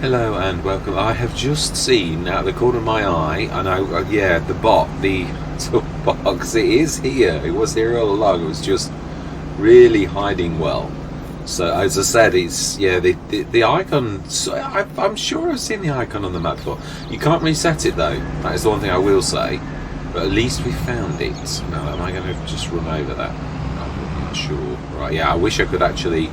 Hello and welcome. I have just seen out of the corner of my eye, I know, yeah, the toolbox, it is here. It was here all along. It was just really hiding well. So as I said, it's, yeah, the icon, so I'm sure I've seen the icon on the map before. You can't reset it though. That is the one thing I will say. But at least we found it. Now, am I going to just run over that? I'm not sure. Right, yeah, I wish I could actually...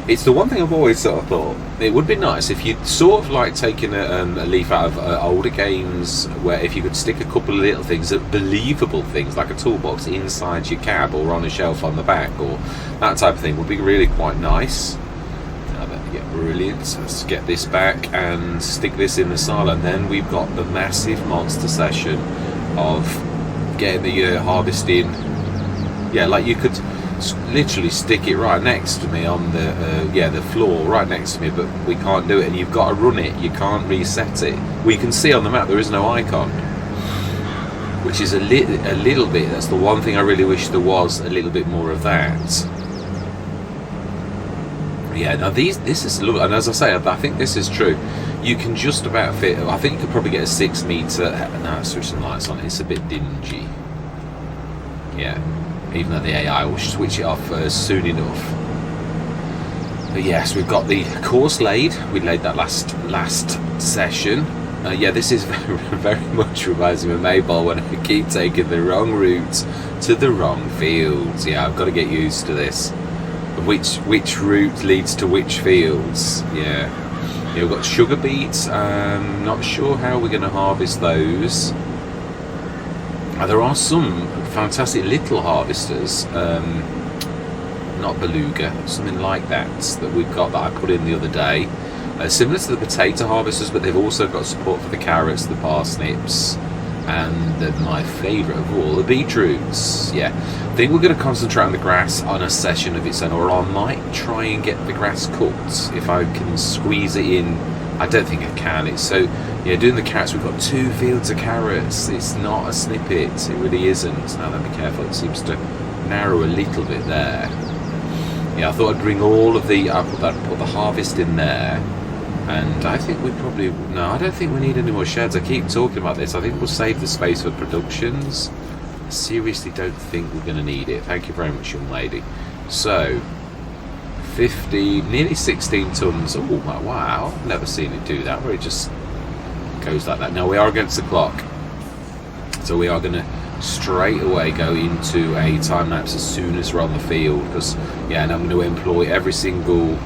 It's the one thing I've always sort of thought. It would be nice if you'd sort of like taken a leaf out of older games where if you could stick a couple of little things, believable things, like a toolbox inside your cab or on a shelf on the back or that type of thing would be really quite nice. Yeah, brilliant. So let's get this back and stick this in the silo. And then we've got the massive monster session of getting the harvesting. Yeah, like you could literally stick it right next to me on the floor right next to me, but we can't do it, and you've got to run it. You can't reset it. We can see on the map there is no icon, which is a little bit. That's the one thing I really wish there was a little bit more of that. Yeah, now this is, and as I say, I think this is true. You can just about fit. I think you could probably get a 6 meter. Now switch some lights on. It's a bit dingy. Yeah. Even though the AI will switch it off soon enough. But yes, we've got the course laid. We laid that last session. Yeah, this is very much reminds me of Mayball when I keep taking the wrong route to the wrong fields. Yeah, I've got to get used to this. Which route leads to which fields? Yeah. We've got sugar beets. Not sure how we're going to harvest those. There are some fantastic little harvesters, not beluga, something like that we've got that I put in the other day. Similar to the potato harvesters, but they've also got support for the carrots, the parsnips, and my favourite of all, the beetroots. Yeah, I think we're going to concentrate on the grass on a session of its own, or I might try and get the grass cooked if I can squeeze it in. I don't think I can. It's so, yeah, doing the carrots, we've got 2 fields of carrots. It's not a snippet, it really isn't. Now let me be careful, it seems to narrow a little bit there. Yeah, I thought I'd bring all of the, put the harvest in there, and I think we probably, no, I don't think we need any more sheds. I keep talking about this. I think we'll save the space for productions. I seriously don't think we're going to need it. Thank you very much, young lady. So 50, nearly 16 tons. Oh wow, I've never seen it do that, where it just goes like that. Now we are against the clock, so we are going to straight away go into a time lapse as soon as we're on the field, because yeah, and I'm going to employ every single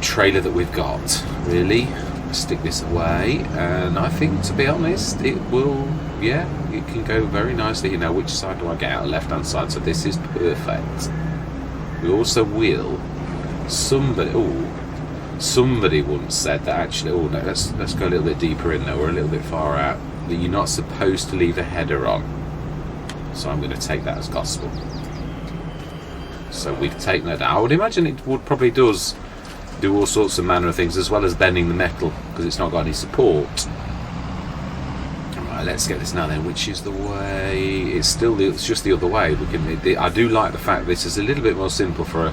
trailer that we've got, really. Stick this away, and I think, to be honest, it will, yeah, it can go very nicely. Now which side do I get out? Left hand side, so this is perfect. We also will, somebody once said that actually, oh no, let's go a little bit deeper in there, we're a little bit far out, that you're not supposed to leave a header on. So I'm going to take that as gospel. So we've taken that out. I would imagine it would probably do all sorts of manner of things, as well as bending the metal, because it's not got any support. Right, let's get this now then. Which is the way? It's just the other way. I do like the fact this is a little bit more simple for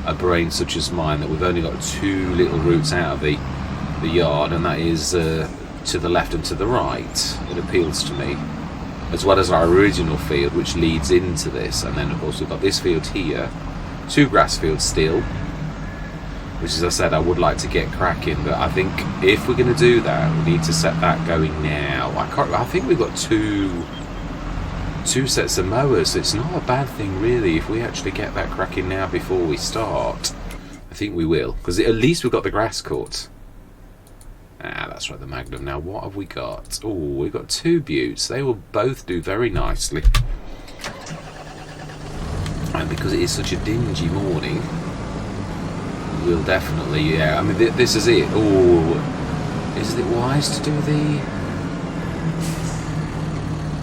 a brain such as mine, that we've only got 2 little routes out of the yard, and that is to the left and to the right. It appeals to me, as well as our original field, which leads into this. And then of course we've got this field here, 2 grass fields still, which, as I said, I would like to get cracking, but I think if we're going to do that, we need to set that going now. I think we've got two sets of mowers, so it's not a bad thing really if we actually get that cracking now before we start. I think we will, because at least we've got the grass cut. Ah, that's right, the Magnum. Now what have we got? Oh, we've got 2 buttes. They will both do very nicely, and because it is such a dingy morning, we'll definitely, yeah, I mean, this is it. Oh, is it wise to do the...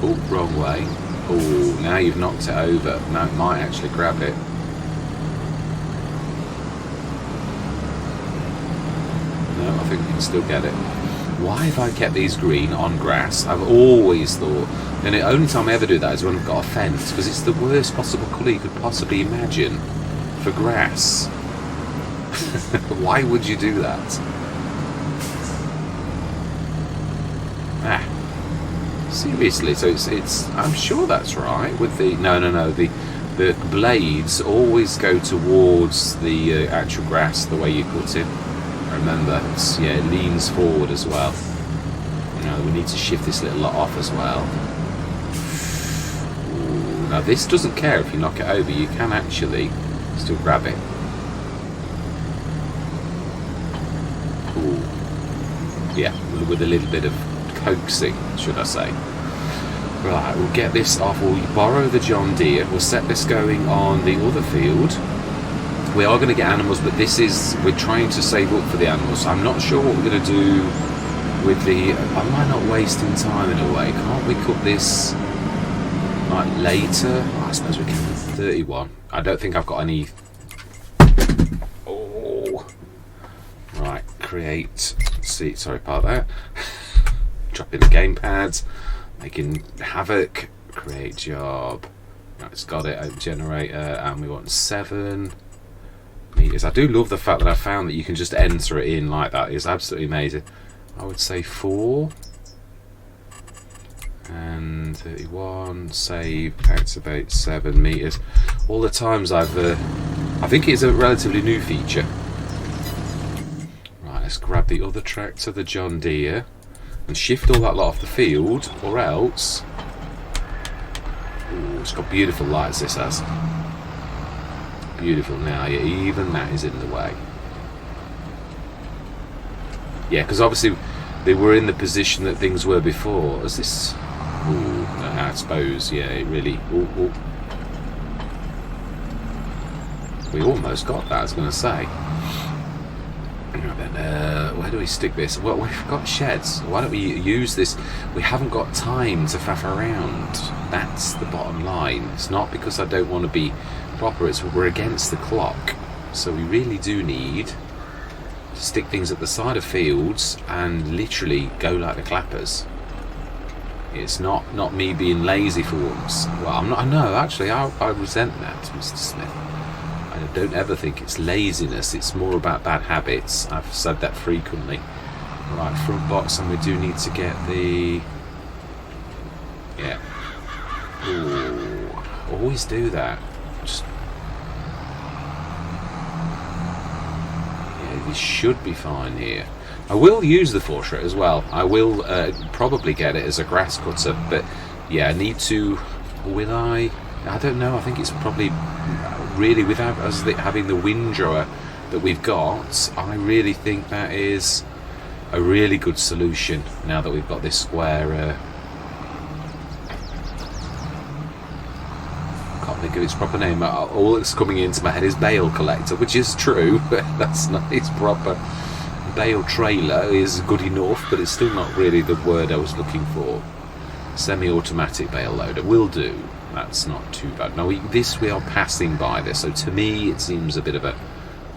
Oh, wrong way. Oh, now you've knocked it over. Now it might actually grab it. No, I think we can still get it. Why have I kept these green on grass? I've always thought, and the only time I ever do that is when I've got a fence, because it's the worst possible colour you could possibly imagine for grass. Why would you do that? Seriously, so it's I'm sure that's right with the no the blades always go towards the actual grass the way you cut it. Remember, it leans forward as well. We need to shift this little lot off as well. Ooh, now this doesn't care if you knock it over, you can actually still grab it. Ooh. Yeah, with a little bit of coaxing, should I say. Right, we'll get this off, we'll borrow the John Deere, we'll set this going on the other field. We are going to get animals, but we're trying to save up for the animals. I'm not sure what we're going to do with am I not wasting time in a way? Can't we cut this like later? I suppose we can. 31. I don't think I've got any. Oh. Right, create. See, sorry about that. Dropping the gamepads. Making havoc. Create job. Right, it's got it. Open generator, and we want 7 meters. I do love the fact that I found that you can just enter it in like that. It's absolutely amazing. I would say 4 and 31. Save. Activate 7 meters. All the times I think it's a relatively new feature. Right, let's grab the other tractor, the John Deere, and shift all that lot off the field, or else. Ooh, it's got beautiful lights. This has beautiful now. Yeah, even that is in the way. Yeah, because obviously they were in the position that things were before. Is this? Ooh, no, I suppose. Yeah, it really. Ooh. We almost got that. I was going to say. Where do we stick this? Well, we've got sheds. Why don't we use this? We haven't got time to faff around. That's the bottom line. It's not because I don't want to be proper. It's we're against the clock. So we really do need to stick things at the side of fields and literally go like the clappers. It's not me being lazy for once. Well, I'm not. No, actually, I resent that, Mr. Smith. I don't ever think it's laziness. It's more about bad habits. I've said that frequently. Right, front box, and we do need to get the. Yeah. Ooh, always do that. Just. Yeah, this should be fine here. I will use the foreshred as well. I will probably get it as a grass cutter, but yeah, I need to. Will I? I don't know. I think it's probably really without us having the windrower that we've got. I really think that is a really good solution now that we've got this square. Can't think of its proper name. All that's coming into my head is bale collector, which is true, but that's not its proper. Bale trailer is good enough, but it's still not really the word I was looking for. Semi-automatic bale loader will do. That's not too bad. Now we are passing by this, so to me it seems a bit of a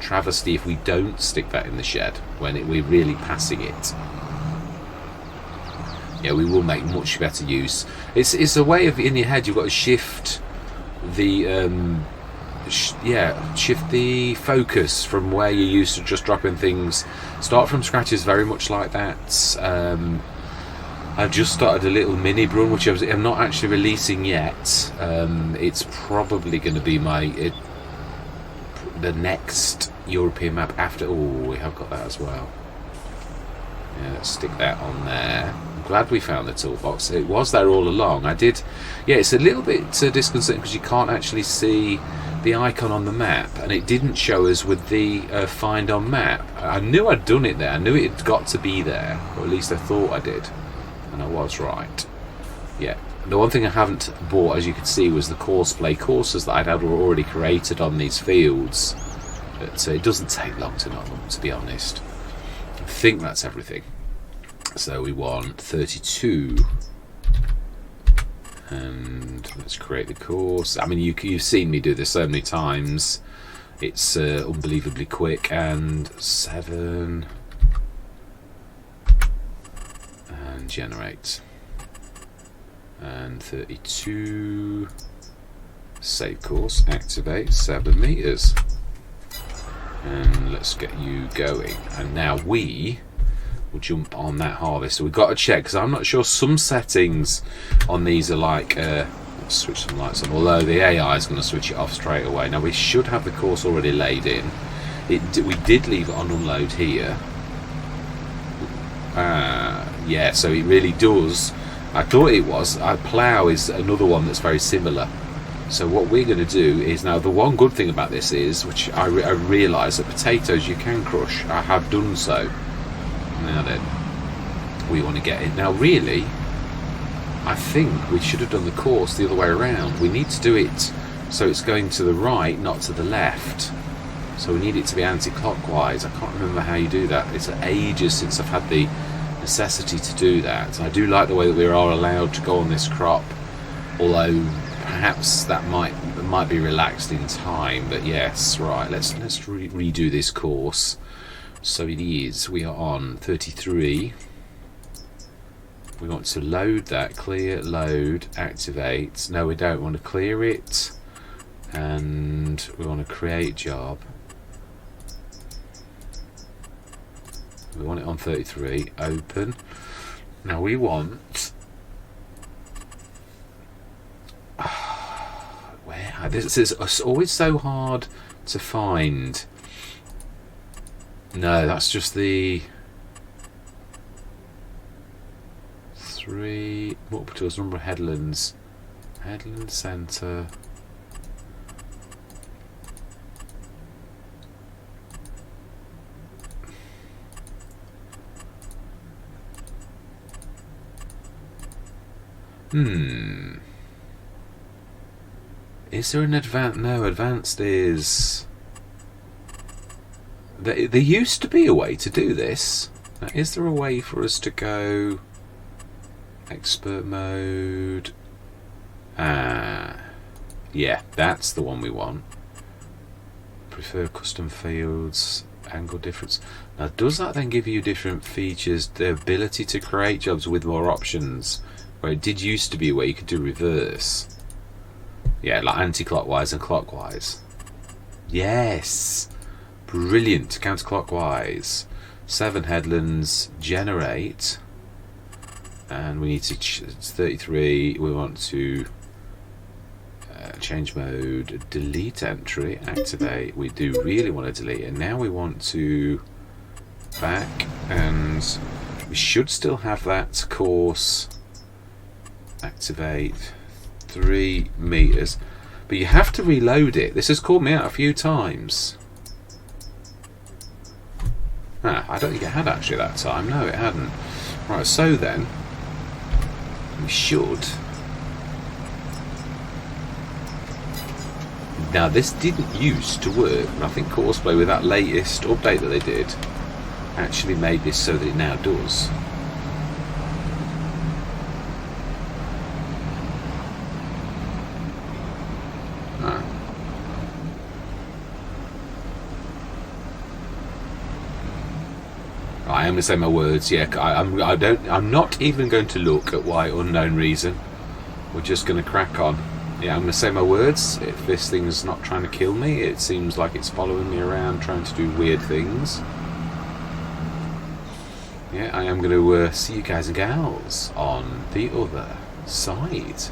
travesty if we don't stick that in the shed when we're really passing it. Yeah, we will make much better use. It's a way of, in your head you've got to shift the shift the focus from where you're used to just dropping things. Start from scratch is very much like that. I've just started a little mini run, which I'm not actually releasing yet. It's probably going to be the next European map after. Oh, we have got that as well. Yeah, let's stick that on there. I'm glad we found the toolbox. It was there all along. It's a little bit disconcerting because you can't actually see the icon on the map, and it didn't show us with the find on map. I knew I'd done it there. I knew it had got to be there, or at least I thought I did. And I was right. Yeah. The one thing I haven't bought, as you can see, was the courseplay courses that I'd already created on these fields. But it doesn't take long to knock them, to be honest. I think that's everything. So we want 32. And let's create the course. I mean, you've seen me do this so many times. It's unbelievably quick. And 7. And generate. And 32. Save course. Activate 7 meters. And let's get you going. And now we will jump on that harvest. So we've got to check, because I'm not sure, some settings on these are like let's switch some lights on, although the AI is going to switch it off straight away. Now we should have the course already laid in. We did leave it on unload here. Yeah, so it really does. I thought it was. Plough is another one that's very similar. So what we're going to do is, now the one good thing about this is, which I realise, that potatoes you can crush. I have done so. Now then, we want to get it. Now really, I think we should have done the course the other way around. We need to do it so it's going to the right, not to the left. So we need it to be anti-clockwise. I can't remember how you do that. It's ages since I've had the necessity to do that. I do like the way that we are allowed to go on this crop, although perhaps that might be relaxed in time. But yes, right, let's redo this course. So it is, we are on 33. We want to load that, clear, load, activate. No, we don't want to clear it, and we want to create job. We want it on 33, open. Now we want, where, this is always so hard to find. No, that's just the 3, what to us, number of headlands. Headland centre. Is there an advanced? No, advanced is... There used to be a way to do this. Now, is there a way for us to go expert mode? Yeah, that's the one we want. Prefer custom fields, angle difference. Now, does that then give you different features? The ability to create jobs with more options, where it did used to be where you could do reverse. Yeah, like anti-clockwise and clockwise. Yes. Brilliant. Counterclockwise. 7 headlands. Generate. And we need to... it's 33. We want to change mode. Delete entry. Activate. We do really want to delete it. Now we want to back. And we should still have that course. Activate. 3 meters. But you have to reload it. This has caught me out a few times. I don't think it had actually that time. No, it hadn't. Right, so then we should... Now this didn't used to work, and I think Courseplay with that latest update that they did actually made this so that it now does. I am going to say my words. Yeah, I'm not even going to look at why, unknown reason. We're just going to crack on. Yeah, I'm going to say my words. If this thing's not trying to kill me, it seems like it's following me around, trying to do weird things. Yeah, I am going to see you guys and gals on the other side.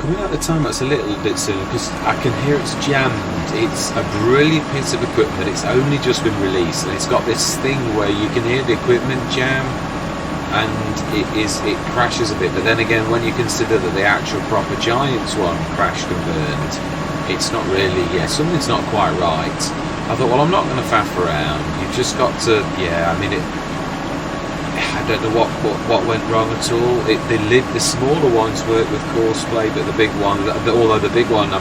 coming out the time that's a little bit soon because I can hear it's jammed. It's a brilliant piece of equipment. It's only just been released, and it's got this thing where you can hear the equipment jam, and it crashes a bit. But then again, when you consider that the actual proper Giants one crashed and burned, it's not really. Yeah, something's not quite right. I thought, well, I'm not going to faff around. You've just got to. Yeah, I mean it. I don't know what went wrong at all. The smaller ones work with coarse clay, but the big one, although the big one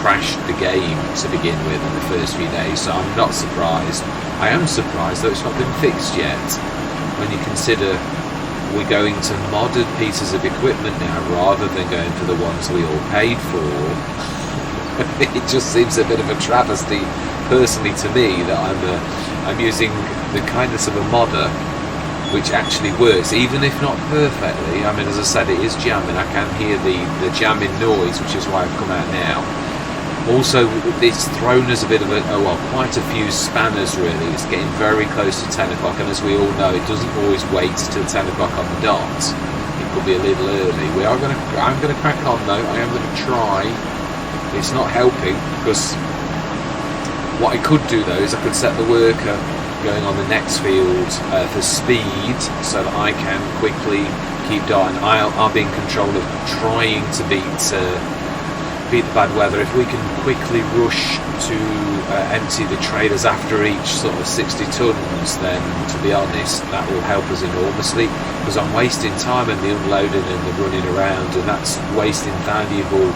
crashed the game to begin with in the first few days, so I'm not surprised. I am surprised though it's not been fixed yet, when you consider we're going to modded pieces of equipment now rather than going for the ones we all paid for. It just seems a bit of a travesty, personally, to me, that I'm using the kindness of a modder, which actually works, even if not perfectly. I mean, as I said, it is jamming. I can hear the jamming noise, which is why I've come out now. Also, it's thrown us a bit of quite a few spanners, really. It's getting very close to 10 o'clock, and as we all know, it doesn't always wait till 10 o'clock on the dot. It could be a little early. I'm going to crack on, though. I am going to try. It's not helping, because what I could do, though, is I could set the worker going on the next field for speed, so that I can quickly keep darting. I'll be in control of trying to beat the bad weather. If we can quickly rush to empty the trailers after each sort of 60 tons, then to be honest, that will help us enormously, because I'm wasting time in the unloading and the running around, and that's wasting valuable,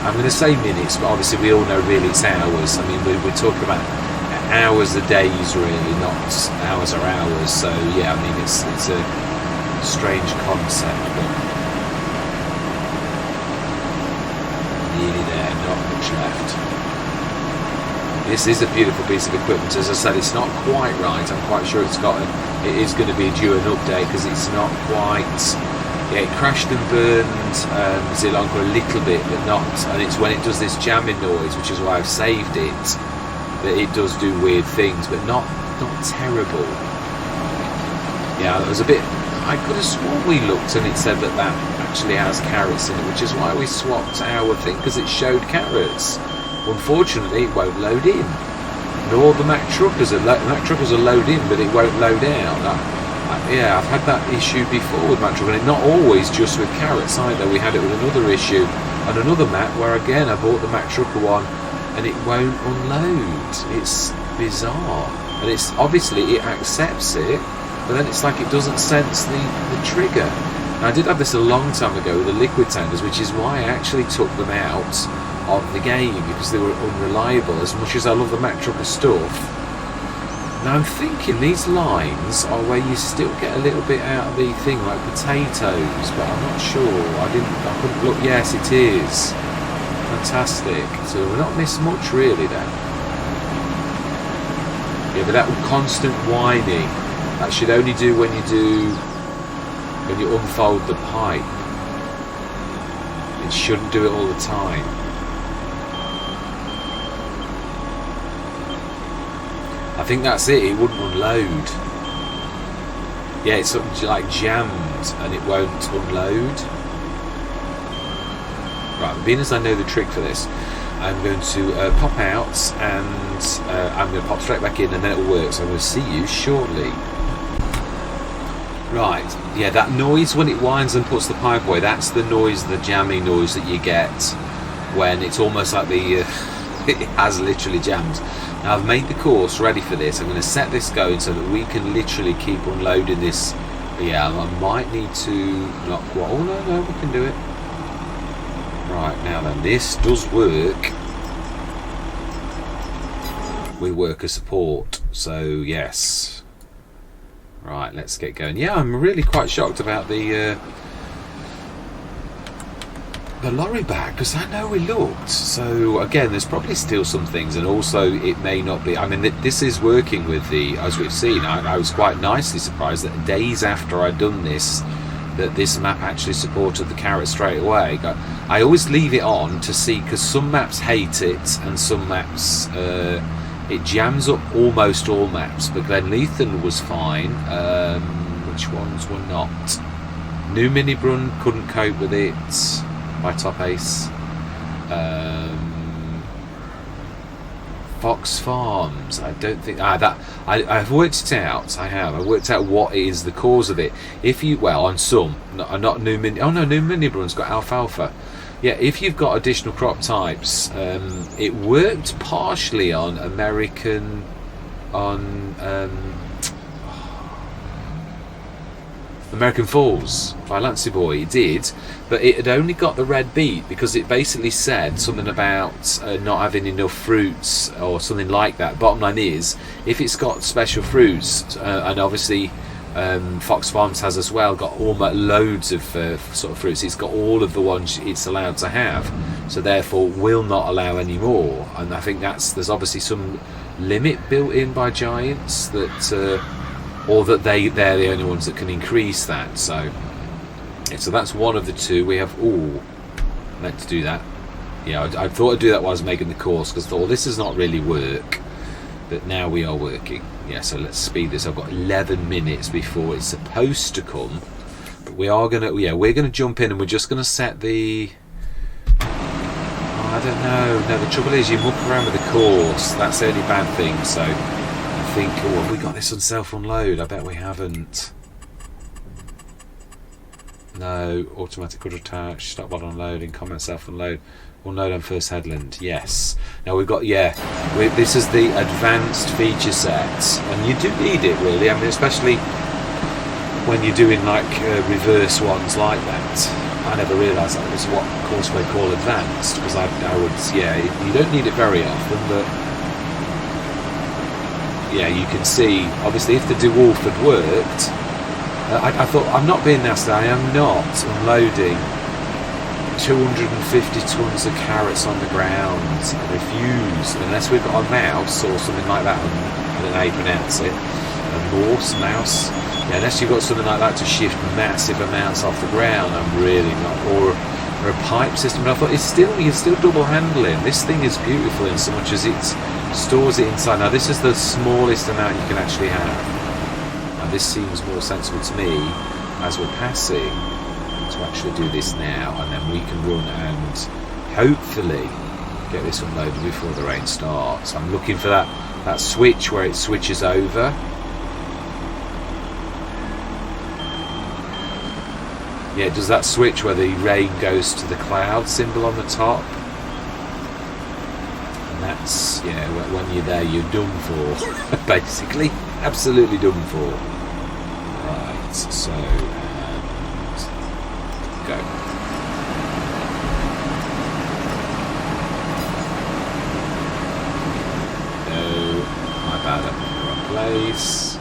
I'm going to say minutes, but obviously we all know really it's hours. I mean, we're talking about hours are days, really, not hours are hours. So yeah, I mean, it's a strange concept, but nearly there, not much left. This is a beautiful piece of equipment. As I said, it's not quite right. I'm quite sure it is going to be due an update, because it's not quite. Yeah, it crashed and burned Zilonga a little bit, but not. And it's when it does this jamming noise, which is why I've saved it, that it does do weird things, but not terrible. Yeah, it was a bit. I could have sworn we looked and it said that actually has carrots in it, which is why we swapped our thing, because it showed carrots. Unfortunately, it won't load in. Nor the Mack truckers are load in, but it won't load out. Yeah, I've had that issue before with Mack trucker, and not always just with carrots either. We had it with another issue on another map where again I bought the Mack trucker one, and it won't unload. It's bizarre, and it's obviously it accepts it, but then it's like it doesn't sense the trigger. Now, I did have this a long time ago with the liquid tankers, which is why I actually took them out of the game, because they were unreliable. As much as I love the Mack trucker stuff, now I'm thinking these lines are where you still get a little bit out of the thing, like potatoes, but I'm not sure. I couldn't look. Yes, it is. Fantastic. So we're not missed much really then. Yeah, but that constant whining, that should only do when you unfold the pipe. It shouldn't do it all the time. I think that's it. It wouldn't unload. Yeah, it's something like jammed and it won't unload. Right, being as I know the trick for this, I'm going to pop out, and I'm going to pop straight back in, and then it'll work. So I'm going to see you shortly. Right, yeah, that noise when it winds and puts the pipe away, that's the noise, the jamming noise that you get when it's almost like it has literally jammed. Now I've made the course ready for this. I'm going to set this going so that we can literally keep unloading this. But yeah, I might need to not quite. Oh no, we can do it. Right, now then, this does work with worker support, so yes. Right, let's get going. Yeah, I'm really quite shocked about the lorry bag, because I know we looked. So again, there's probably still some things, and also it may not be. I mean, this is working with the, as we've seen. I was quite nicely surprised that days after I'd done this, that this map actually supported the carrot straight away. I always leave it on to see, because some maps hate it and some maps it jams up almost all maps, but Glenleathann was fine. Which ones were not? New Minibrun couldn't cope with it. by Top Ace. Fox Farms, I don't think I've worked it out. I've worked out what is the cause of it. If you, well, on some, not New Mini, oh no, New Mini Brun's got alfalfa. Yeah, if you've got additional crop types, it worked partially on American, American Falls by Lancey Boy. It did, but it had only got the red beet because it basically said something about not having enough fruits or something like that. Bottom line is, if it's got special fruits, and obviously Fox Farms has as well, got almost loads of sort of fruits. It's got all of the ones it's allowed to have, so therefore will not allow any more. And I think there's obviously some limit built in by Giants that. Or that they're the only ones that can increase that. So that's one of the two. We have meant to do that. Yeah, I thought I'd do that while I was making the course, because I thought, well, this does not really work, but now we are working. Yeah, so let's speed this. I've got 11 minutes before it's supposed to come, but we're gonna jump in, and we're just gonna set the. I don't know. No, the trouble is you muck around with the course. That's the only bad thing. So. Think, have we got this on self-unload? I bet we haven't. No, automatic good attach, start bot unloading, comment self-unload, unload on first headland, yes. Now we've got, this is the advanced feature set, and you do need it really, I mean, especially when you're doing like reverse ones like that. I never realised that was what Courseway call advanced, because I would, you don't need it very often, but yeah, you can see, obviously, if the DeWolf had worked, I thought, I'm not being nasty, I am not unloading 250 tons of carrots on the ground. I refuse, unless we've got a mouse or something like that, I don't know how you pronounce it, a mouse. Yeah, unless you've got something like that to shift massive amounts off the ground, I'm really not. Or a pipe system. And I thought, you're still double handling. This thing is beautiful in so much as it stores it inside. Now this is the smallest amount you can actually have. Now this seems more sensible to me as we're passing to actually do this now, and then we can run and hopefully get this unloaded before the rain starts. I'm looking for that switch where it switches over. Yeah, does that switch where the rain goes to the cloud symbol on the top? And that's, when you're there, you're done for. Basically, absolutely done for. Right, so, go. No, my bad, I'm in the wrong place.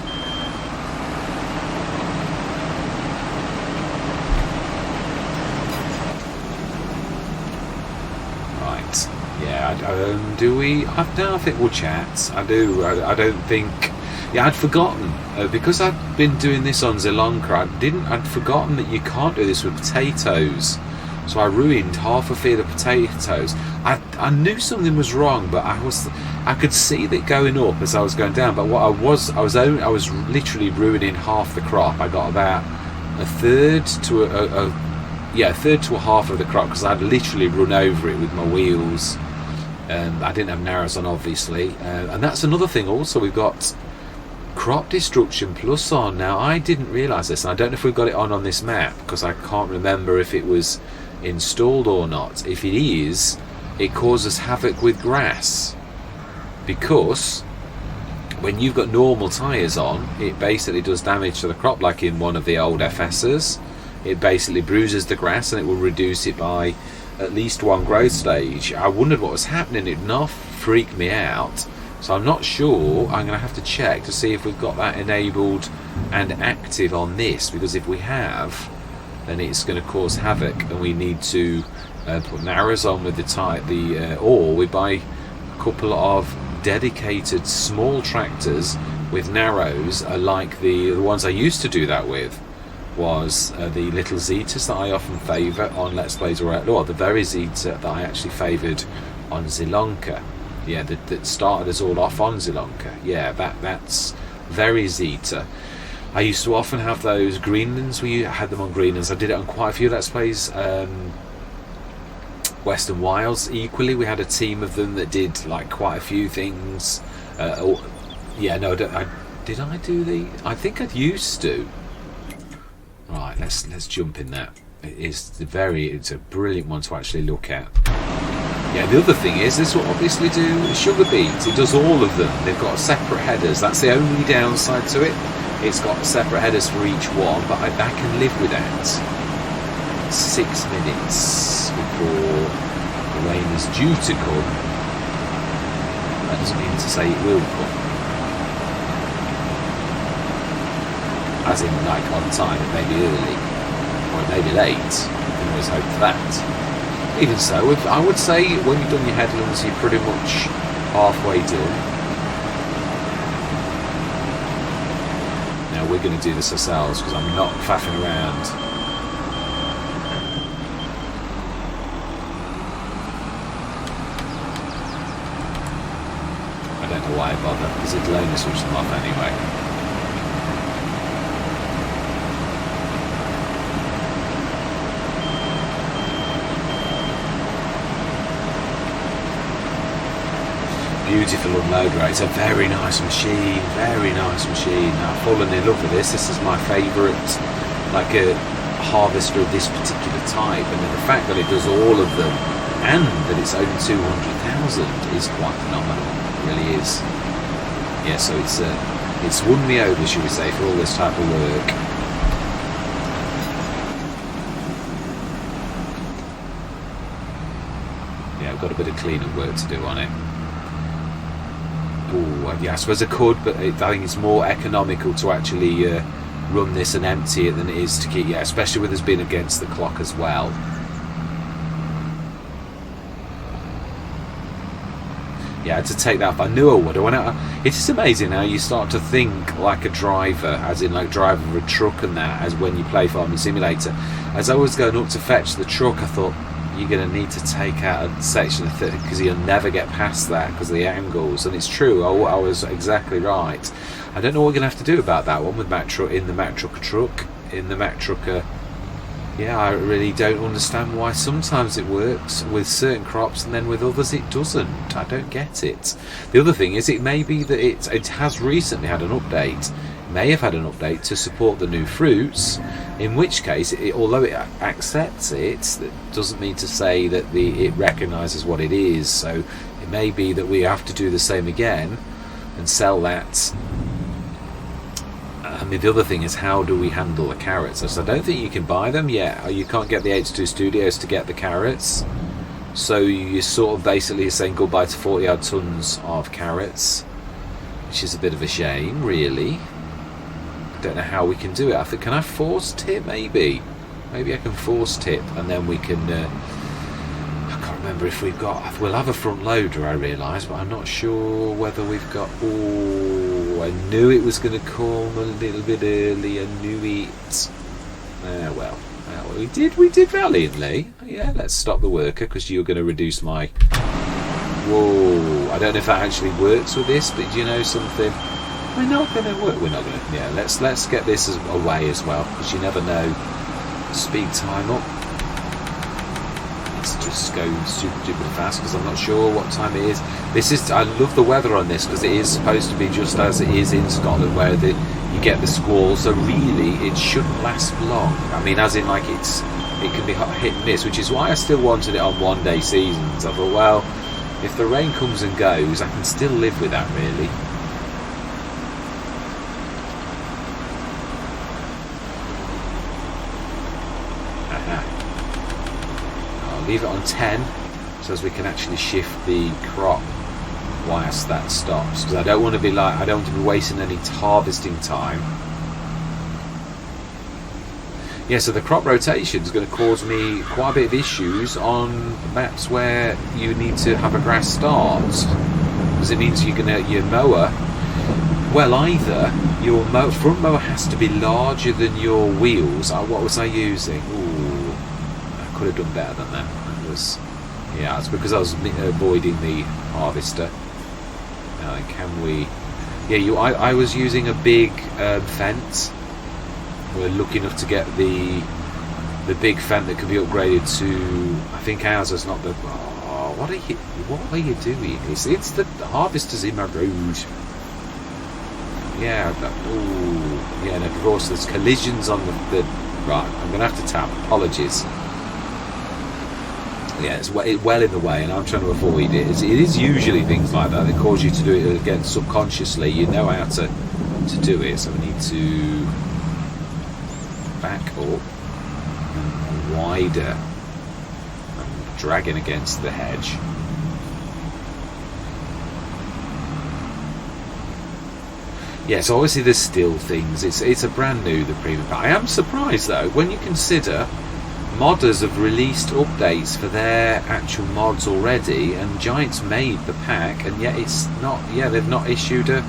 Do we? I think we'll chat. I do. I don't think. Yeah, I'd forgotten because I've been doing this on Zielonka. I'd forgotten that you can't do this with potatoes. So I ruined half a field of potatoes. I knew something was wrong, but I could see that going up as I was going down. But what I was literally ruining half the crop. I got about a third to a third to a half of the crop because I'd literally run over it with my wheels. I didn't have narrows on, obviously, and that's another thing. Also, we've got crop destruction plus on. Now, I didn't realise this, and I don't know if we've got it on this map because I can't remember if it was installed or not. If it is, it causes havoc with grass because when you've got normal tyres on, it basically does damage to the crop, like in one of the old FS's. It basically bruises the grass and it will reduce it by at least one growth stage. I wondered what was happening. It enough freaked me out, so I'm not sure. I'm going to have to check to see if we've got that enabled and active on this, because if we have, then it's going to cause havoc and we need to put narrows on with or we buy a couple of dedicated small tractors with narrows, like the ones I used to do that with was the little Zetas that I often favour on Let's Plays, or the very Zeta that I actually favoured on Zielonka. Yeah, that started us all off on Zielonka. Yeah, that's very Zeta. I used to often have those Greenlands. We had them on Greenlands. I did it on quite a few Let's Plays Western Wilds equally. We had a team of them that did like quite a few things. Yeah, no, did I do the? I think I used to. Right, let's jump in that. It's a brilliant one to actually look at. Yeah, the other thing is this will obviously do sugar beets. It does all of them. They've got separate headers. That's the only downside to it. It's got separate headers for each one, but I can live with that. 6 minutes before the rain is due to come. That doesn't mean to say it will come. As in, like, on time, it may be early, or it may be late. You can always hope for that. Even so, I would say when you've done your headlands, you're pretty much halfway done. Now we're going to do this ourselves because I'm not faffing around. I don't know why I bother, because it'll only switch them off anyway. Beautiful unload rate. It's a very nice machine, very nice machine. I've fallen in love with this. This is my favourite, like a harvester of this particular type, and then the fact that it does all of them and that it's only 200,000 is quite phenomenal. It really is. Yeah, so it's won me over, should we say, for all this type of work. Yeah, I've got a bit of cleanup work to do on it. Ooh, yeah, I suppose I could, but I think it's more economical to actually run this and empty it than it is to keep. Yeah, especially with us being against the clock as well. Yeah, I had to take that off. I knew I would. It is amazing how you start to think like a driver, as in like driving a truck and that, as when you play Farming Simulator. As I was going up to fetch the truck, I thought, you're going to need to take out a section of 30 because you'll never get past that because of the angles. And it's true, I was exactly right. I don't know what we're going to have to do about that one with Mack Trucker. Yeah, I really don't understand why sometimes it works with certain crops and then with others it doesn't. I don't get it. The other thing is, it may be that it has recently had an update. May have had an update to support the new fruits, in which case, although it accepts it, that doesn't mean to say that it recognises what it is. So it may be that we have to do the same again and sell that. I mean, the other thing is, how do we handle the carrots? So I don't think you can buy them yet. You can't get the 82 Studios to get the carrots. So you're sort of basically saying goodbye to 40 odd tons of carrots, which is a bit of a shame, really. I don't know how we can do it. I think, can I force tip? Maybe I can force tip, and then we can. I can't remember if we've got. We'll have a front loader, I realise, but I'm not sure whether we've got. Oh, I knew it was going to come a little bit early. I knew it. Well, we did valiantly. Yeah, let's stop the worker because you're going to reduce my. Whoa! I don't know if that actually works with this, but do you know something? We're not going to work. We're not going to. Yeah, let's get this away as well, because you never know. Speed time up. Let's just go super duper fast because I'm not sure what time it is. I love the weather on this because it is supposed to be just as it is in Scotland, where you get the squall. So really, it shouldn't last long. I mean, as in like it can be hit and miss, which is why I still wanted it on 1 day seasons. I thought, well, if the rain comes and goes, I can still live with that, really. Leave it on 10 so as we can actually shift the crop whilst that stops, because I don't want to be wasting any harvesting time. Yeah, so the crop rotation is going to cause me quite a bit of issues on maps where you need to have a grass start, because it means your mower, well, either your front mower has to be larger than your wheels. What was I using? Ooh, I could have done better than that. Yeah, it's because I was avoiding the harvester. Now then, can we? Yeah, I was using a big fence. We're lucky enough to get the the big Fent that could be upgraded to, I think ours is not the, oh, what are you doing? It's the harvesters in my road. Yeah, oh, yeah, and of course there's collisions on the right, I'm going to have to tap, apologies. Yeah, it's well in the way, and I'm trying to avoid it. It is usually things like that that cause you to do it again subconsciously. You know how to do it, so we need to back up and wider. I'm dragging against the hedge. Yeah, so obviously there's still things. It's a brand new, the premium pack. I am surprised though when you consider modders have released updates for their actual mods already, and Giants made the pack, and yet it's not. Yeah, they've not issued a.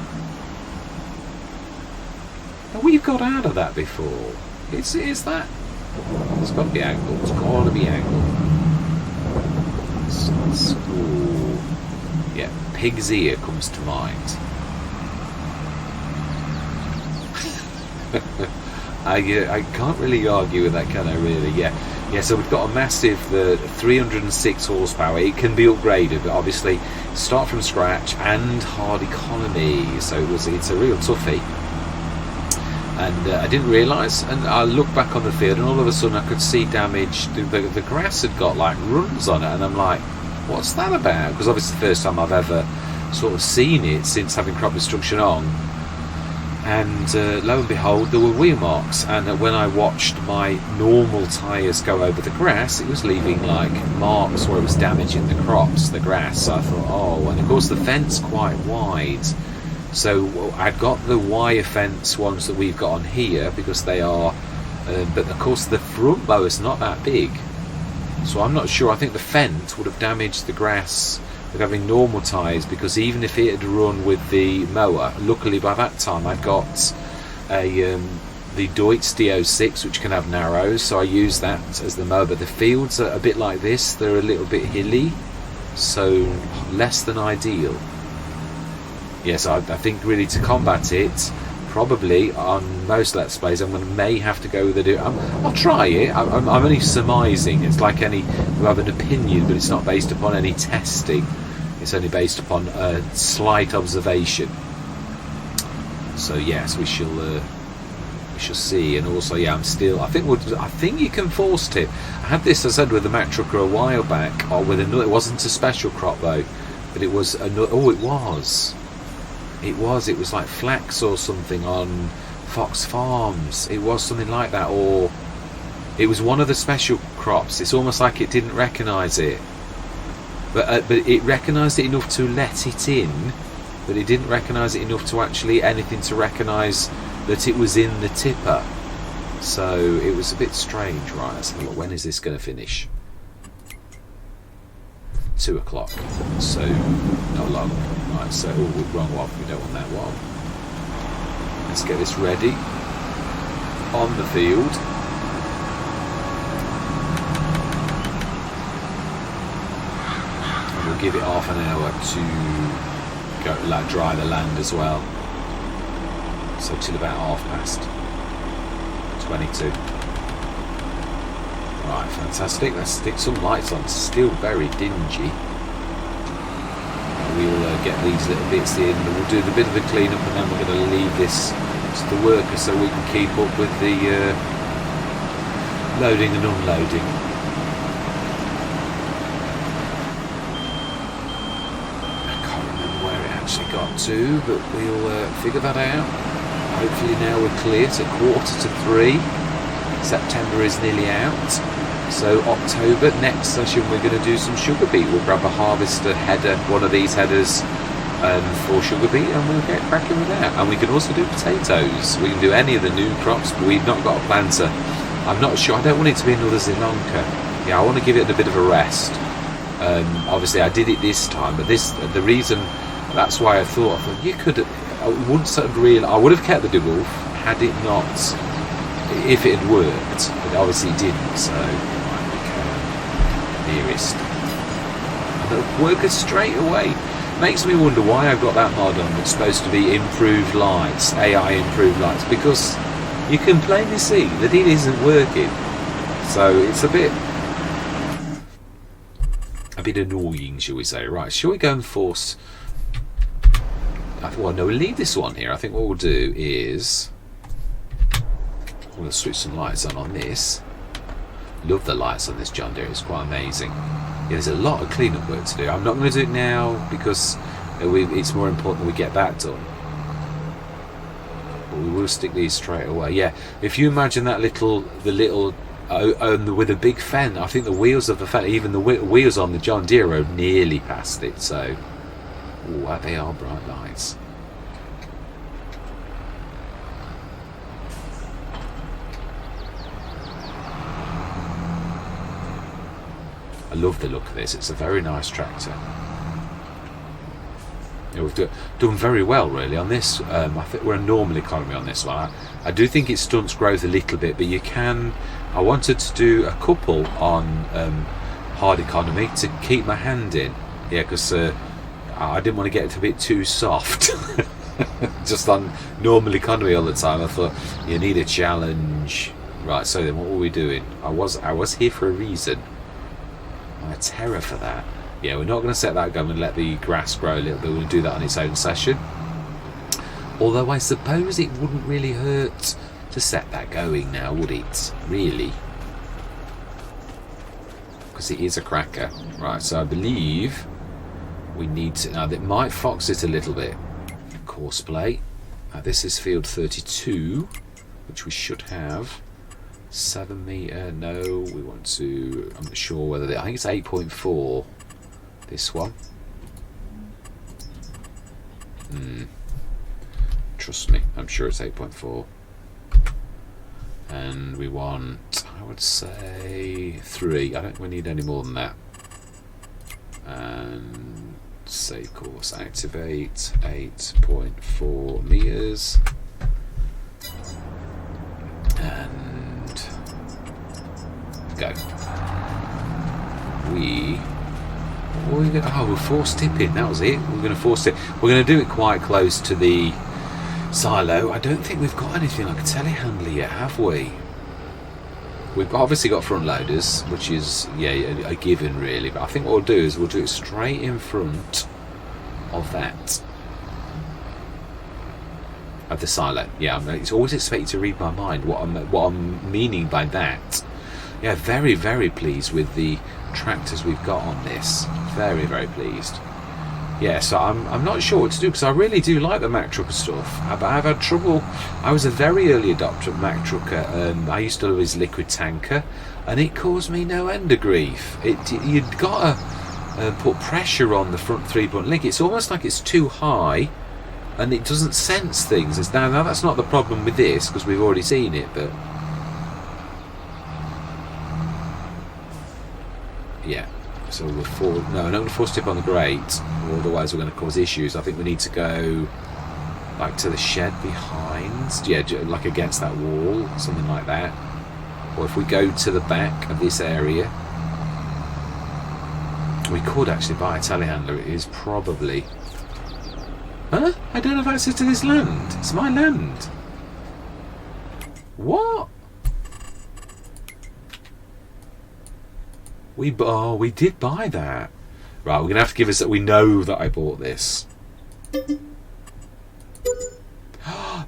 And we've got out of that before. Is that? It's got to be angled. It's got to be angled. Ooh. Yeah, pig's ear comes to mind. I can't really argue with that, can I? Really? Yeah. So we've got a massive 306 horsepower. It can be upgraded, but obviously start from scratch and hard economy. So it's a real toughie. And I didn't realise, and I looked back on the field, and all of a sudden I could see damage. The grass had got like runs on it, and I'm like, what's that about? Because obviously the first time I've ever sort of seen it since having crop destruction on. And lo and behold, there were wheel marks, and when I watched my normal tyres go over the grass, it was leaving like marks where it was damaging the crops, the grass. So I thought, oh, and of course the fence quite wide, so I got the wire fence ones that we've got on here because they are, but of course the front mower is not that big, so I'm not sure. I think the fence would have damaged the grass with having normal tyres, because even if it had run with the mower, luckily by that time I'd got the Deutz D06, which can have narrows, so I use that as the mower. But the fields are a bit like this, they're a little bit hilly, so less than ideal. Yes, I think really to combat it, probably on most Let's Plays I'm may have to go with the I'll try it. I'm only surmising. It's like any who have an opinion, but it's not based upon any testing. It's only based upon a slight observation. So yes, we shall see. And also, yeah, I think you can force tip. I had this, I said, with the Mack Trucker a while back, or with another. It wasn't a special crop though, but it was another. Oh, it was like flax or something on Fox Farms. It was something like that, or it was one of the special crops. It's almost like it didn't recognise it, but it recognised it enough to let it in, but it didn't recognise it enough to actually anything to recognise that it was in the tipper. So it was a bit strange. Right, let's have a look. When is this going to finish? 2 o'clock, so not long. Right, so wrong one, we don't want that one. Let's get this ready on the field. And we'll give it half an hour to go, like, dry the land as well. So till about 22. Right, fantastic. Let's stick some lights on. It's still very dingy. We'll get these little bits in, and we'll do the bit of the clean-up, and then we're going to leave this to the workers so we can keep up with the loading and unloading. I can't remember where it actually got to, but we'll figure that out. Hopefully now we're clear. It's 2:45. September is nearly out, so October, next session we're going to do some sugar beet. We'll grab a harvester header, one of these headers for sugar beet, and we'll get cracking with that. And we can also do potatoes. We can do any of the new crops, but we've not got a planter. I'm not sure. I don't want it to be another Zielonka. Yeah, I want to give it a bit of a rest. Obviously I did it this time, but the reason, that's why I thought you could, I would have kept the DeWolf had it not, if it had worked, but obviously it didn't, so nearest. And the workers straight away. Makes me wonder why I've got that mod on that's supposed to be improved lights, AI improved lights, because you can plainly see that it isn't working. So it's a bit annoying, shall we say. Right, shall we go and force... Well, no, we'll leave this one here. I think what we'll do is... We'll switch some lights on this. Love the lights on this John Deere. It's quite amazing. Yeah, there's a lot of cleanup work to do. I'm not going to do it now because it's more important that we get that done. But we will stick these straight away. Yeah, if you imagine that with a big fence, I think the wheels of the fence, even the wheels on the John Deere are nearly past it. So, ooh, they are bright lights. I love the look of this. It's a very nice tractor. Yeah, we've done very well really on this. I think we're a normal economy on this one. I do think it stunts growth a little bit, but you can... I wanted to do a couple on hard economy to keep my hand in. Yeah, because I didn't want to get it a bit too soft. Just on normal economy all the time. I thought you need a challenge. Right, so then what were we doing? I was here for a reason. I'm a terror for that. Yeah, we're not going to set that going and let the grass grow a little bit. We'll do that on its own session. Although I suppose it wouldn't really hurt to set that going now, would it? Really? Because it is a cracker. Right, so I believe we need to... Now, that might fox it a little bit. Course plate. Now, this is field 32, which we should have. 7 metre, no, we want to... I'm not sure whether... I think it's 8.4, this one. Trust me, I'm sure it's 8.4. And we want, I would say, 3. I don't think we need any more than that. And save course, activate, 8.4 metres. And go. We're force tipping. That was it. We're going to force it. We're going to do it quite close to the silo. I don't think we've got anything like a telehandler yet, have we? We've obviously got front loaders, which is a given really. But I think what we'll do is we'll do it straight in front of that. Of the silo. Yeah, it's always expected to read my mind. What I'm meaning by that. Yeah, very, very pleased with the tractors we've got on this. Very, very pleased. Yeah, so I'm not sure what to do because I really do like the Mack Trucker stuff. But I've had trouble. I was a very early adopter of Mack Trucker. I used to love his liquid tanker, and it caused me no end of grief. You'd got to put pressure on the front 3-point link. It's almost like it's too high, and it doesn't sense things. Now that's not the problem with this because we've already seen it, but. Yeah, so we're no, I'm not going to force tip on the grate, or otherwise we're going to cause issues. I think we need to go like to the shed behind, yeah, like against that wall, something like that. Or if we go to the back of this area, we could actually buy a telehandler. It is probably... Huh? I don't have access to this land. It's my land. What? We did buy that. Right, we're gonna have to give us that. We know that I bought this.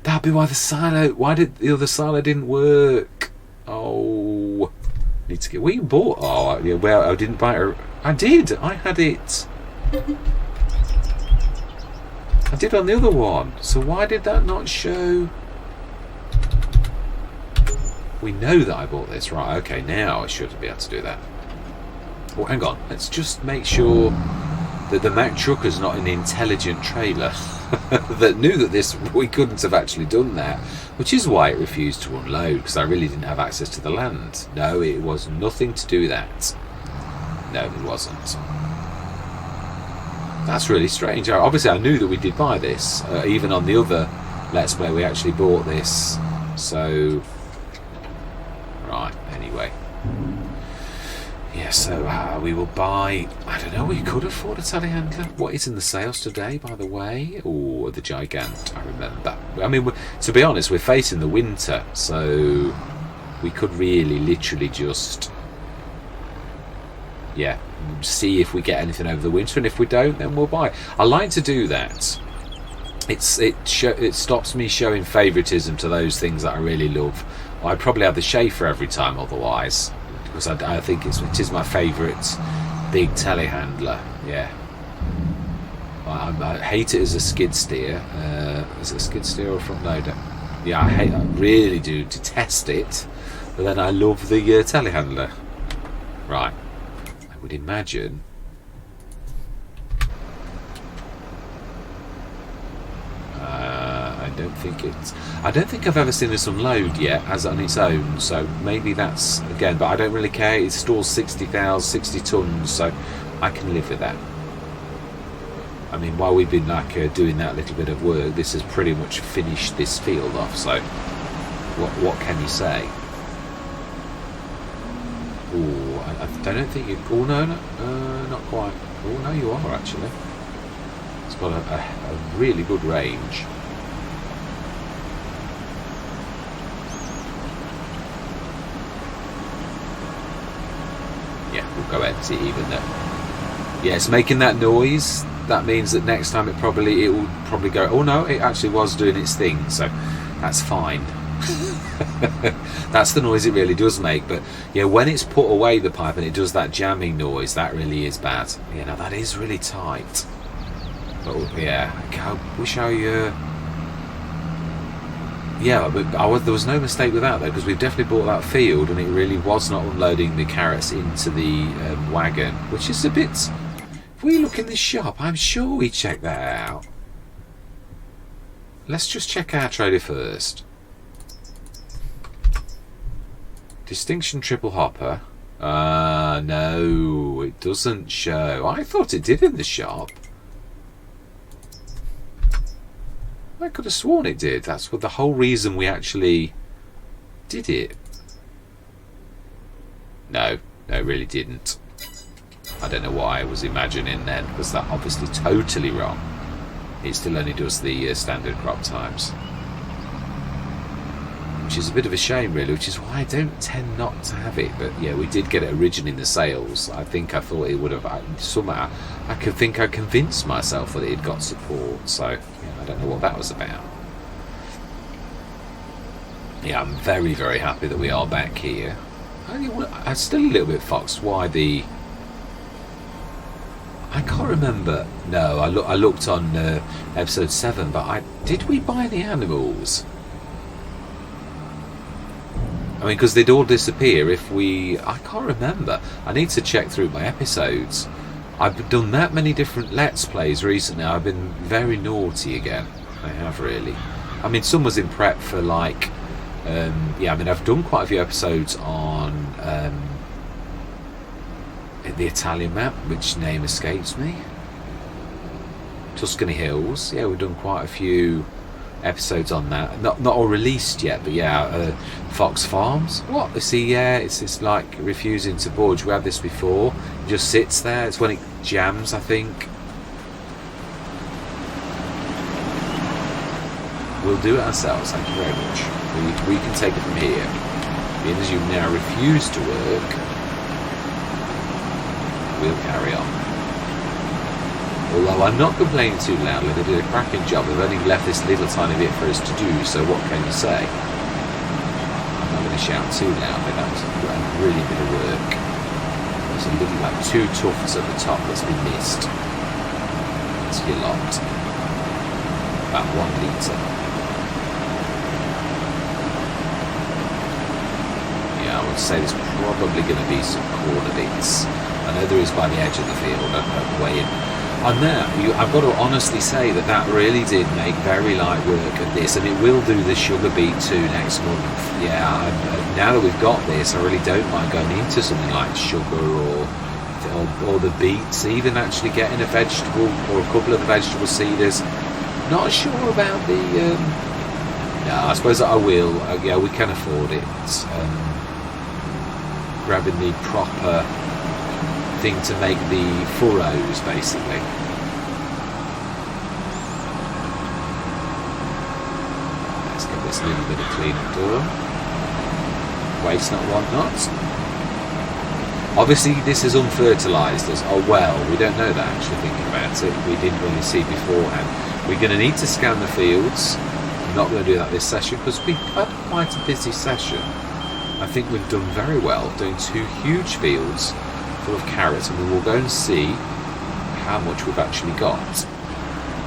That'd be why the silo. Why did the other silo didn't work? Oh, need to get. We bought. Oh, yeah. Well, I didn't buy it. I did. I had it. I did on the other one. So why did that not show? We know that I bought this, right? Okay, now I should be able to do that. Oh, hang on. Let's just make sure that the Mack Trucker's not an intelligent trailer that knew that we couldn't have actually done that, which is why it refused to unload, because I really didn't have access to the land. No, it was nothing to do that. No, it wasn't. That's really strange. Obviously, I knew that we did buy this, even on the other Let's Play we actually bought this. So, right, anyway. Yeah, so we will buy, I don't know, we could afford a telehandler. What is in the sales today, by the way? Oh, the Gigant, I remember. I mean, to be honest, we're facing the winter, so We could really literally just, yeah, see if we get anything over the winter, and if we don't, then we'll buy. I like to do that. It stops me showing favouritism to those things that I really love. I'd probably have the Schaefer every time otherwise, because I think it is my favourite big telehandler. Yeah, I hate it as a skid steer. Is it a skid steer or a front loader? Yeah, I really do detest it, but then I love the telehandler. Right, I would imagine. I don't think I've ever seen this unload yet as on its own, so maybe that's again, but I don't really care. It stores 60 tons, so I can live with that. I mean, while we've been like doing that little bit of work, this has pretty much finished this field off, so what can you say? Oh, I don't think you... Oh, no, not quite. Oh, no, you are, actually. It's got a really good range. Yeah, we'll go empty even though. Yeah, it's making that noise. That means that next time it will probably go, oh no, it actually was doing its thing, so that's fine. That's the noise it really does make. But yeah, when it's put away the pipe and it does that jamming noise, that really is bad. Yeah, now that is really tight. But yeah, I wish I yeah, but there was no mistake with that though, because we've definitely bought that field and it really was not unloading the carrots into the wagon, which is a bit... If we look in this shop, I'm sure we checked that out. Let's just check our trailer first. Distinction triple hopper. No, it doesn't show. I thought it did in the shop. I could have sworn it did. That's what the whole reason we actually did it. No, it really didn't. I don't know what I was imagining then, because that obviously totally wrong. It still only does the standard crop times, which is a bit of a shame really, which is why I don't tend not to have it. But yeah, we did get it originally in the sales. I thought it would have somehow. I convinced myself that it had got support. So yeah, I don't know what that was about. Yeah, I'm very, very happy that we are back here. I'm still a little bit foxed why the... I can't remember. No, I looked on episode 7, but did we buy the animals? I mean, because they'd all disappear if we... I can't remember. I need to check through my episodes. I've done that many different Let's Plays recently. I've been very naughty again. I have really. I mean, some was in prep for like... yeah, I mean, I've done quite a few episodes on... the Italian map, which name escapes me. Tuscany Hills. Yeah, we've done quite a few episodes on that. Not all released yet, but yeah. Fox Farms. What? See, yeah, it's like refusing to budge. We had this before. It just sits there. It's when it jams, I think. We'll do it ourselves. Thank you very much. We can take it from here. Being as you now refuse to work, we'll carry on. Although I'm not complaining too loudly, they did a cracking job. They've only left this little tiny bit for us to do, so what can you say? I'm not going to shout too loudly. That was a really bit of work. There's a little like 2 tufts at the top that's been missed. That's your lot. About 1 litre. Yeah, I would say there's probably going to be some corner bits. I know there is by the edge of the field way in. And now, I've got to honestly say that really did make very light work of this, and it will do the sugar beet too next month. Yeah, now that we've got this, I really don't mind going into something like sugar or the beets, even actually getting a vegetable or a couple of the vegetable seeders. Not sure about the... no, I suppose I will. Yeah, we can afford it. Grabbing the proper thing to make the furrows, basically. Let's get this little bit of cleanup done. waste not, want not. Obviously this is unfertilised as well. We don't know that, actually, thinking about it. We didn't really see beforehand. We're going to need to scan the fields. I'm not going to do that this session because we've had quite a busy session. I think we've done very well doing 2 huge fields full of carrots, and we will go and see how much we've actually got.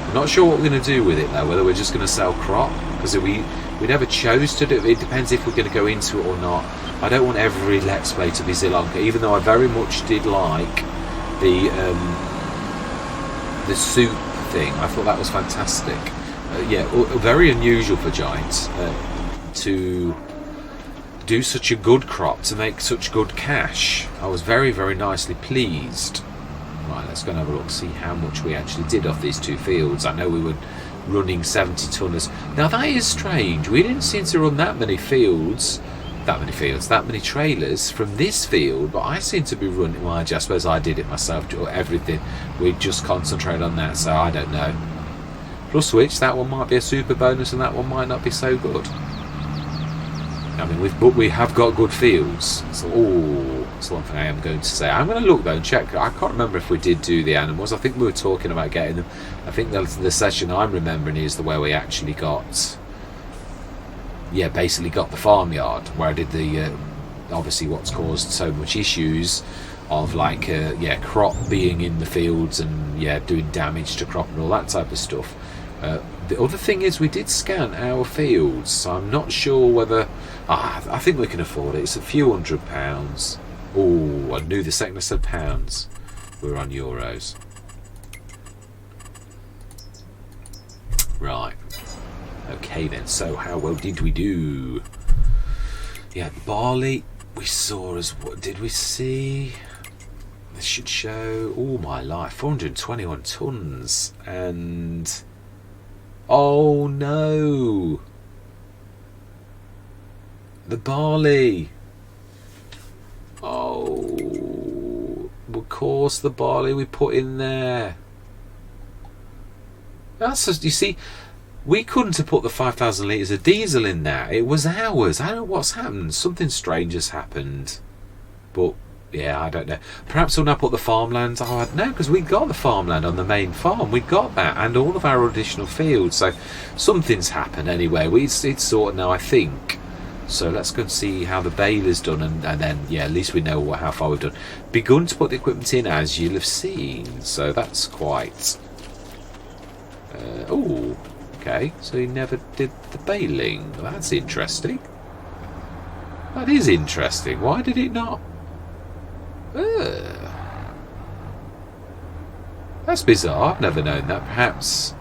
I'm not sure what we're going to do with it though, whether we're just going to sell crop, because we never chose to do it. It depends if we're going to go into it or not. I don't want every Let's Play to be Sri Lanka, even though I very much did like the soup thing. I thought that was fantastic. Yeah, very unusual for Giants to do such a good crop, to make such good cash. I was very, very nicely pleased. Right, let's go and have a look, see how much we actually did off these 2 fields. I know we were running 70 tonners. Now that is strange. We didn't seem to run that many trailers from this field, but I seem to be running, well, I suppose I did it myself, everything. We just concentrate on that, so I don't know. Plus which, that one might be a super bonus and that one might not be so good. I mean, we have got good fields. So, that's one thing I am going to say. I'm going to look though and check. I can't remember if we did do the animals. I think we were talking about getting them. I think the session I'm remembering is the way we actually got, yeah, basically got the farmyard, where I did the obviously what's caused so much issues of like crop being in the fields and doing damage to crop and all that type of stuff. The other thing is we did scan our fields, so I'm not sure whether I think we can afford it. It's a few £100. Oh, I knew the second I said pounds we were on euros. Right, okay then, so how well did we do? Yeah, barley we saw as what did we see? This should show, oh my life, 421 tons. And oh no, the barley. Oh, of course, the barley we put in there. That's just, you see, we couldn't have put the 5,000 litres of diesel in there. It was ours. I don't know what's happened. Something strange has happened. But yeah, I don't know. Perhaps when I put the farmland, oh, I don't know, because we got the farmland on the main farm. We got that and all of our additional fields. So something's happened anyway. It's sorted now, I think. So let's go and see how the baler's done, and then at least we know how far we've done. Begun to put the equipment in, as you'll have seen. So that's quite. Oh, okay. So he never did the baling. That's interesting. That is interesting. Why did it not? That's bizarre. I've never known that. Perhaps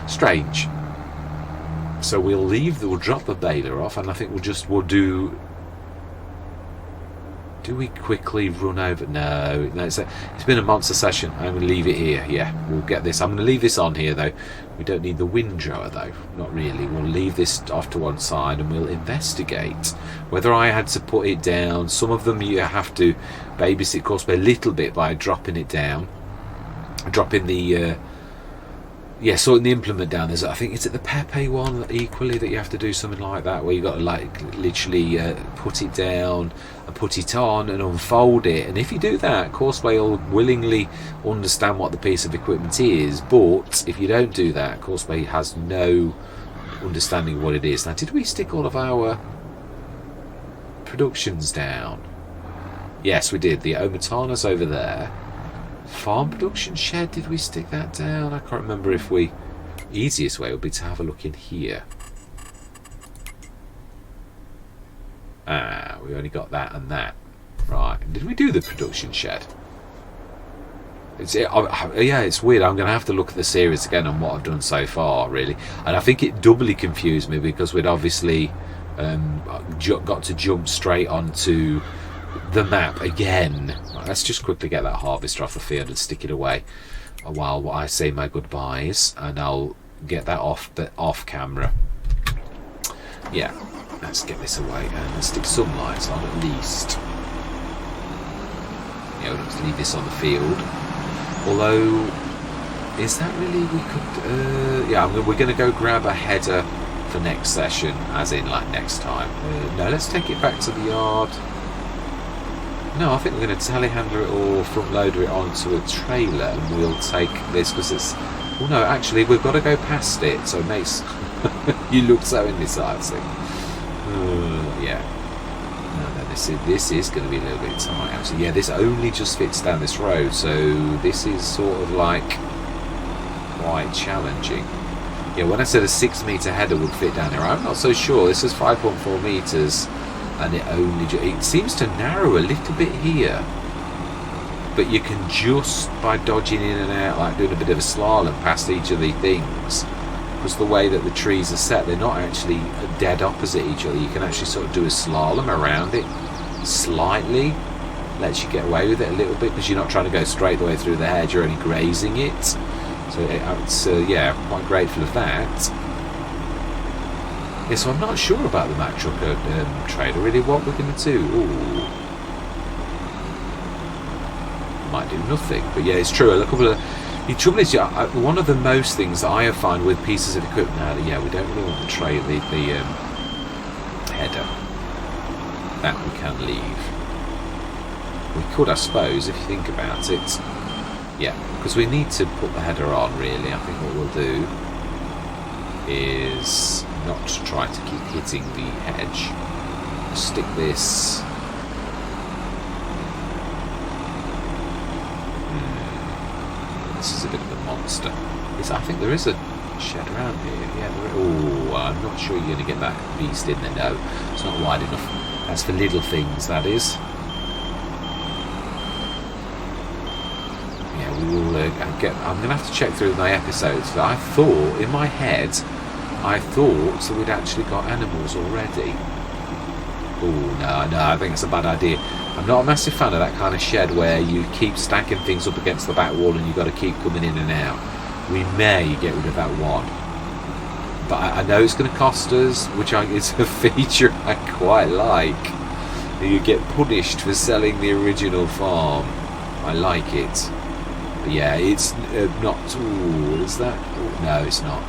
strange. So we'll drop the baler off, and I think we'll do we quickly run over? No, it's been a monster session. I'm going to leave it here. Yeah, we'll get this. I'm going to leave this on here though. We don't need the windrower though, not really. We'll leave this off to one side and we'll investigate whether I had to put it down. Some of them you have to babysit, of course, by a little bit by dropping it down, dropping the sorting the implement down. There's, I think it's at the Pepe one equally that you have to do something like that, where you got to like literally put it down and put it on and unfold it. And if you do that, Courseway will willingly understand what the piece of equipment is. But if you don't do that, Courseway has no understanding of what it is. Now, did we stick all of our productions down? Yes, we did. The Omatana's over there. Farm production shed, did we stick that down? I can't remember if we... Easiest way would be to have a look in here. Ah, we only got that and that. Right, did we do the production shed? It's weird. I'm going to have to look at the series again on what I've done so far, really. And I think it doubly confused me because we'd obviously got to jump straight onto the map again. Let's just quickly get that harvester off the field and stick it away while I say my goodbyes, and I'll get that off camera. Yeah, let's get this away and let's stick some lights on at least. Yeah, we'll just leave this on the field. Although, is that really, we could, we're going to go grab a header for next session, as in like next time. No, let's take it back to the yard. No, I think we're going to telehandler it or front loader it onto a trailer, and we'll take this because it's. Well, no, actually, we've got to go past it, so it makes you look so indecisive. Yeah. No, this is going to be a little bit tight. Actually, yeah, this only just fits down this road, so this is sort of like quite challenging. Yeah, when I said a 6 metre header would fit down there, I'm not so sure. This is 5.4 metres. And it seems to narrow a little bit here, but you can just by dodging in and out, like doing a bit of a slalom past each of the things, because the way that the trees are set, they're not actually dead opposite each other. You can actually sort of do a slalom around it slightly, lets you get away with it a little bit because you're not trying to go straight the way through the hedge, you're only grazing it. So it's yeah, I'm quite grateful of that. Yeah, so I'm not sure about the Mack Trucker trailer, really, what we're going to do. Ooh. Might do nothing, but yeah, it's true. A couple of... The trouble is, one of the most things that I have found with pieces of equipment now, that, yeah, we don't really want the header. That we can leave. We could, I suppose, if you think about it. Yeah, because we need to put the header on, really. I think what we'll do is not try to keep hitting the hedge. Stick this. This is a bit of a monster. I think there is a shed around here. Yeah. Oh, I'm not sure you're going to get that beast in there. No, it's not wide enough. That's for little things. That is. Yeah, we will I'm going to have to check through my episodes. But I thought in my head. I thought that we'd actually got animals already. Oh, no, I think it's a bad idea. I'm not a massive fan of that kind of shed where you keep stacking things up against the back wall and you've got to keep coming in and out. We may get rid of that one. But I know it's going to cost us, which is a feature I quite like. You get punished for selling the original farm. I like it. But yeah, it's not... Ooh, is that... Ooh, no, it's not.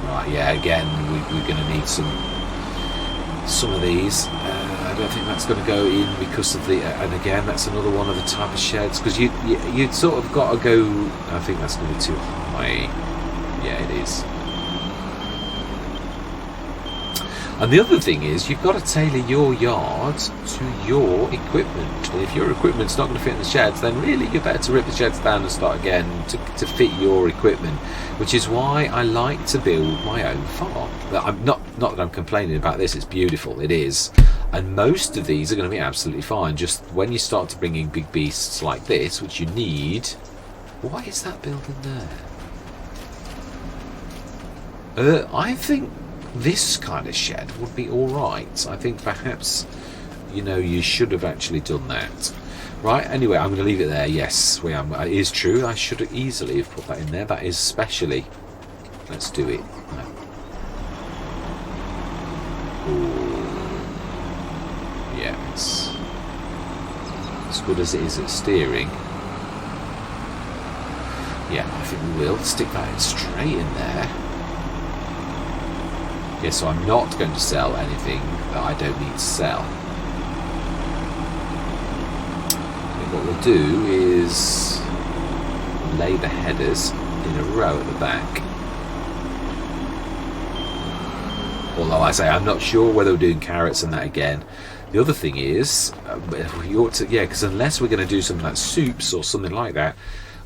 Right, yeah, again, we're going to need some of these. I don't think that's going to go in because of the... and again, that's another one of the type of sheds, because you'd sort of got to go... I think that's going to be too high. Yeah, it is. And the other thing is, you've got to tailor your yard to your equipment. And if your equipment's not going to fit in the sheds, then really you're better to rip the sheds down and start again to fit your equipment. Which is why I like to build my own farm. I'm not that I'm complaining about this, it's beautiful, it is. And most of these are going to be absolutely fine. Just when you start to bring in big beasts like this, which you need... Why is that building there? I think... this kind of shed would be alright. I think perhaps, you should have actually done that. Right, anyway, I'm going to leave it there. Yes, we am. It is true. I should have easily have put that in there. That is specially. Let's do it. Ooh. Yeah, it's as good as it is at steering. Yeah, I think we will. Stick that in straight in there. Yeah, so I'm not going to sell anything that I don't need to sell. And what we'll do is lay the headers in a row at the back. Although I say I'm not sure whether we're doing carrots and that again. The other thing is, we ought to, yeah, because unless we're going to do something like soups or something like that,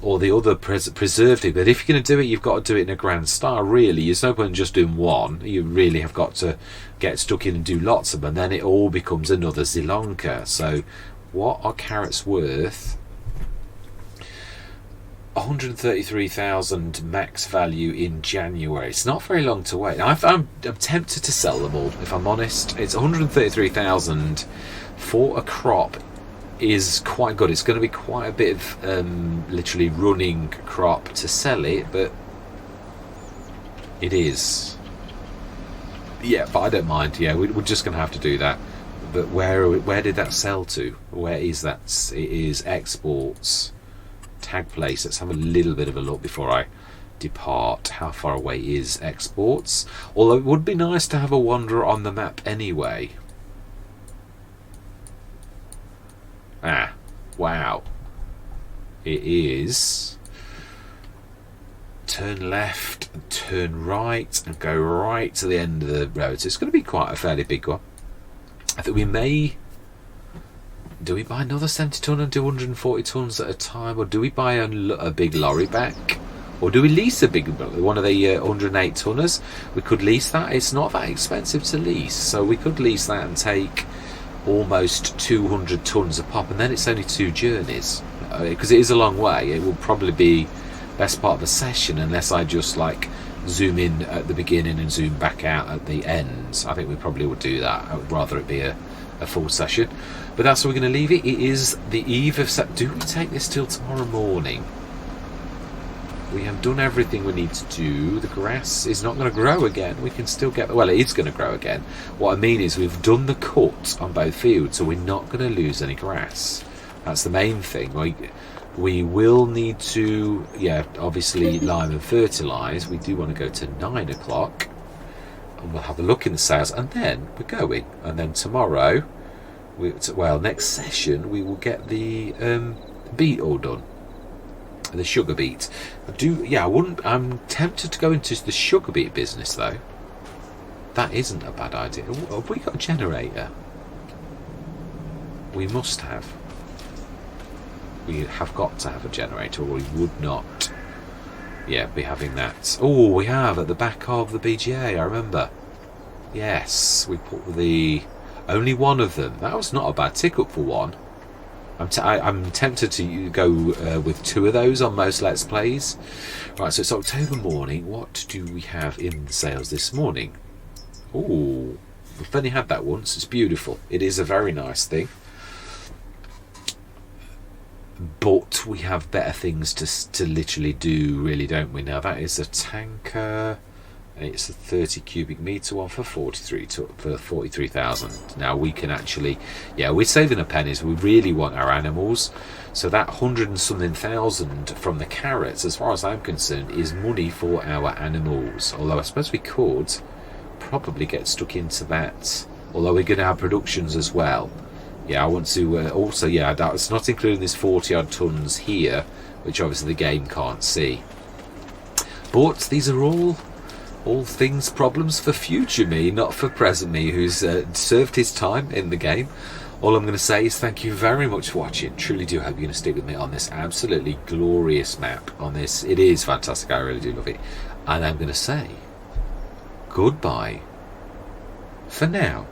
or the other preservative, but if you're going to do it, you've got to do it in a grand style, really. There's no point in just doing one. You really have got to get stuck in and do lots of them, and then it all becomes another Zilonka. So what are carrots worth? 133,000 max value in January. It's not very long to wait. I'm tempted to sell them all, if I'm honest. It's 133,000 for a crop is quite good. It's going to be quite a bit of literally running crop to sell it, but it is. Yeah, but I don't mind. Yeah, we're just going to have to do that. But where did that sell to? Where is that? It is exports. Tag place. Let's have a little bit of a look before I depart. How far away is exports? Although it would be nice to have a wander on the map anyway. Ah, wow. It is turn left and turn right and go right to the end of the road. So it's going to be quite a fairly big one. I think we may... Do we buy another 70 tonne and do 140 tonnes at a time? Or do we buy a big lorry back? Or do we lease a big one of the 108 tonners? We could lease that. It's not that expensive to lease. So we could lease that and take almost 200 tonnes a pop. And then it's only 2 journeys. Because it is a long way. It will probably be best part of the session unless I just like zoom in at the beginning and zoom back out at the ends. I think we probably would do that. I would rather it be a full session. But that's where we're going to leave it. It is the eve of September. Do we take this till tomorrow morning? We have done everything we need to do. The grass is not going to grow again. We can still get... Well, it is going to grow again. What I mean is we've done the cut on both fields, so we're not going to lose any grass. That's the main thing. We will need to, obviously lime and fertilise. We do want to go to 9 o'clock. And we'll have a look in the sales. And then we're going. And then tomorrow... next session we will get the beet all done, the sugar beet. I'm tempted to go into the sugar beet business though. That isn't a bad idea. Have we got a generator? We must have. We have got to have a generator, or we would not be having that. Oh, we have at the back of the BGA, I remember. Yes, we put the only one of them. That was not a bad tick up for one. I'm tempted to go with 2 of those on most Let's Plays. Right, so it's October morning. What do we have in the sales this morning? Oh, we've only had that once. It's beautiful. It is a very nice thing. But we have better things to literally do, really, don't we? Now, that is a tanker. It's a 30 cubic metre one for 43,000. Now we can actually, we're saving the pennies. We really want our animals. So that 100 and something thousand from the carrots, as far as I'm concerned, is money for our animals. Although I suppose we could probably get stuck into that. Although we're going to have productions as well. I want to also, that's not including this 40 odd tonnes here, which obviously the game can't see. But these are all things, problems for future me, not for present me, who's served his time in the game. All I'm going to say is thank you very much for watching. Truly do hope you're going to stick with me on this absolutely glorious map. On this, it is fantastic. I really do love it. And I'm going to say goodbye for now.